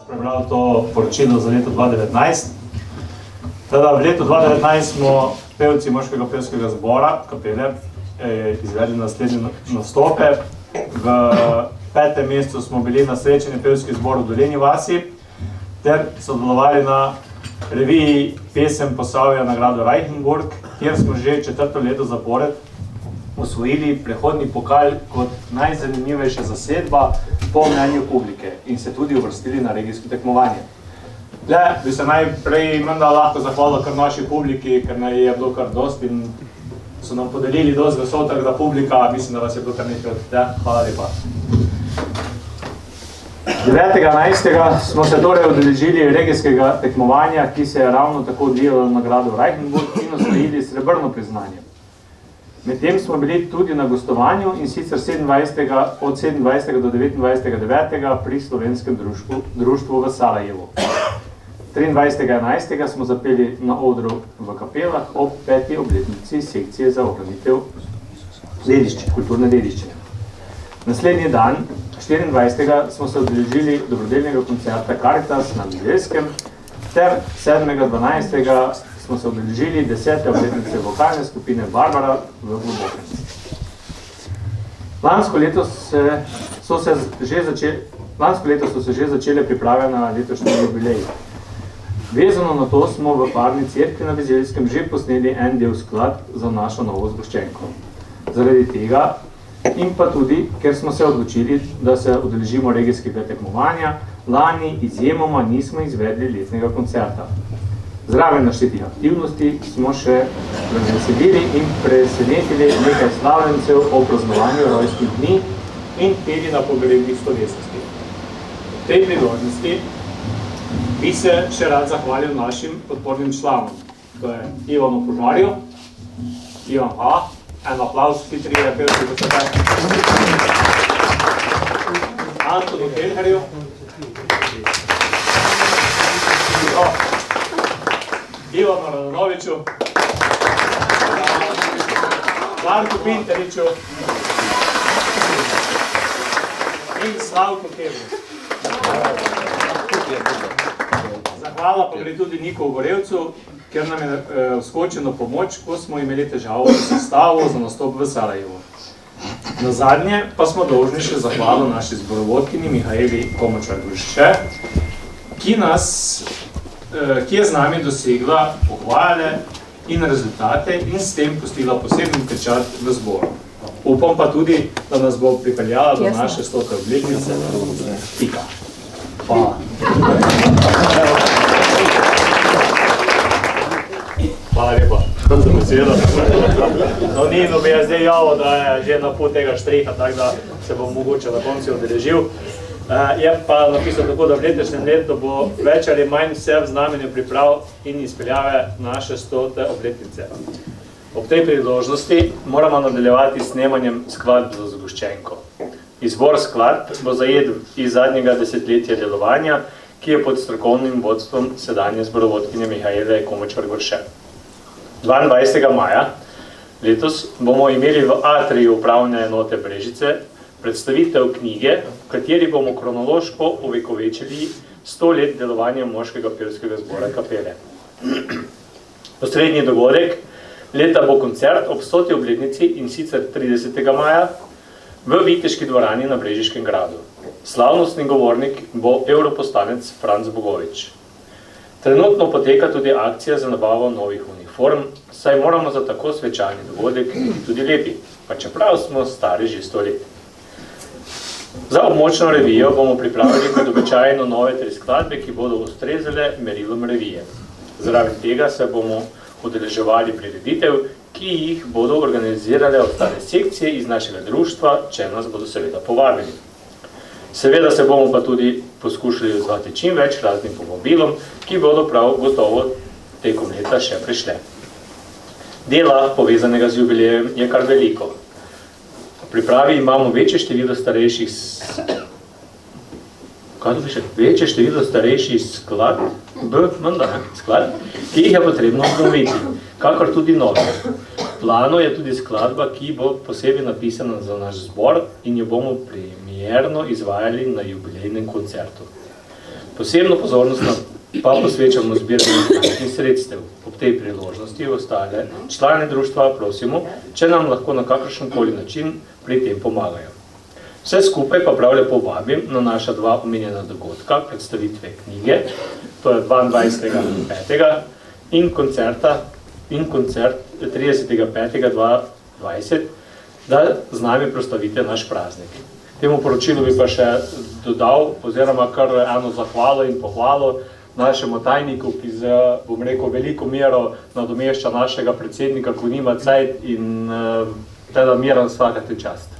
Prebral to poročilo za leto 2019. Teda v letu 2019 smo pevci moškega pevskega zbora, kapele, izvedli naslednje nastope. V 5. mesecu smo bili na srečanju pevskih zborov v Dolenji vasi ter sodelovali na reviji Pesem Posavja nagrado Reichenburg, kjer smo že 4. leto zapored osvojili prehodni pokal kot najzanimivejša zasedba po mnenju publike in se tudi uvrstili na regijsko tekmovanje. Bi se najprej menda lahko zahvalil kar naši publiki, ker naj je bilo kar dosti in so nam podelili dosti glasov, tako da publika, mislim, da vas je bilo kar nekaj od tega. Hvala lepa. 9.11. smo se torej udeležili regijskega tekmovanja, ki se je ravno tako odvijalo na nagrado Reichenburg in osvojili srebrno priznanje. Medtem smo bili tudi na gostovanju in sicer od 27. do 29.9. pri Slovenskem društvu v Sarajevu. 23.11. smo zapeli na odru v Kapelah ob 5. obletnici sekcije za ohranitev kulturne dediščine. Naslednji dan, 24. smo se udeležili dobrodelnega koncerta Caritas na Bizeljskem ter 7.12. smo se udeležili 10. obletnice vokalne skupine Barbara v Globokem. Lansko leto so se že začele priprave na letošnji jubilej. Vezano na to smo v Parni cerkvi na Bizeljskem že posneli en del skladb za našo novo zgoščenko. Zaradi tega in pa tudi, ker smo se odločili, da se udeležimo regijskega tekmovanja, lani izjemoma nismo izvedli letnega koncerta. Zraven naštetih aktivnosti smo še razveselili in presenetili nekaj slavencev o praznovanju rojstnih dni in peli na pogrebnih slovesnosti. V tej priložnosti bi se še rad zahvalil našim podpornim članom. To je Ivanu Požarju, Ivan H., en aplauz, vsi trije pevci do sebe, Antonu Helherju, Ivanu Radanoviću, Marku Pinteriću in Slavku Kevru. Zahvala pa gre tudi Niko Gorevcu, ker nam je vskočil na pomoč, ko smo imeli težavo v sestavu za nastop v Sarajevu. Nazadnje pa smo dolžni še zahvalo naši zborovodkinji Mihajli Komočar-Gurše, ki je z nami dosegla pohvale in rezultate in s tem pustila poseben pečat v zboru. Upam pa tudi, da nas bo pripeljala do naše 100. obletnice. Pika. Hvala. Hvala lepa za besedo. No, Nino bi jaz zdaj javil, da je že na pol tega štreha, tako da se bom mogoče na koncu odeležil. Je pa napisal tako, da v letošnjem letu bo več ali manj vse v znamenju priprav in izpeljave naše 100. obletnice. Ob tej priložnosti moramo nadaljevati s snemanjem skladb za zgoščenko. Izbor skladb bo zajet iz zadnjega desetletja delovanja, ki je pod strokovnim vodstvom sedanje zborovodkinje Mihajle Komočar-Gurše. 22. maja letos bomo imeli v atriju upravne enote Brežice predstavitev knjige, v kateri bomo kronološko ovekovečili 100 let delovanja moškega pevskega zbora Kapele. Osrednji dogodek leta bo koncert ob 100. obletnici in sicer 30. maja v Viteški dvorani na Brežiškem gradu. Slavnostni govornik bo evroposlanec Franc Bogovič. Trenutno poteka tudi akcija za nabavo novih uniform, saj moramo za tako svečani dogodek biti tudi lepi, pa čeprav smo stari že 100 let. Za območno revijo bomo pripravili kot običajno nove 3 skladbe, ki bodo ustrezale merilom revije. Zraven tega se bomo udeleževali prireditev, ki jih bodo organizirale ostale sekcije iz našega društva, če nas bodo seveda povabili. Seveda se bomo pa tudi poskušali odzvati čim več raznim povabilom, ki bodo prav gotovo tekom leta še prišle. Dela povezanega z jubilejem je kar veliko. V pripravi imamo večje število starejših skladb, ki jih je potrebno obnoviti, kakor tudi nove. planu je tudi skladba, ki bo posebej napisana za naš zbor in jo bomo premierno izvajali na jubilejnem koncertu. Posebno pozornost pa posvečamo zbiranju finančnih sredstev. Ob tej priložnosti ostale člane društva prosimo, če nam lahko na kakršenkoli način pri tem pomagajo. Vse skupaj pa prav lepo vabim na naša dva omenjena dogodka, predstavitve knjige, to je 22.5. in koncert 30.5.2020, da z nami proslavite naš praznik. Temu poročilu bi pa še dodal, oziroma kar eno zahvalo in pohvalo našemu tajniku, ki z, bom rekel, veliko mero nadomešča našega predsednika, ko nima cajt in teda miran svakati čast.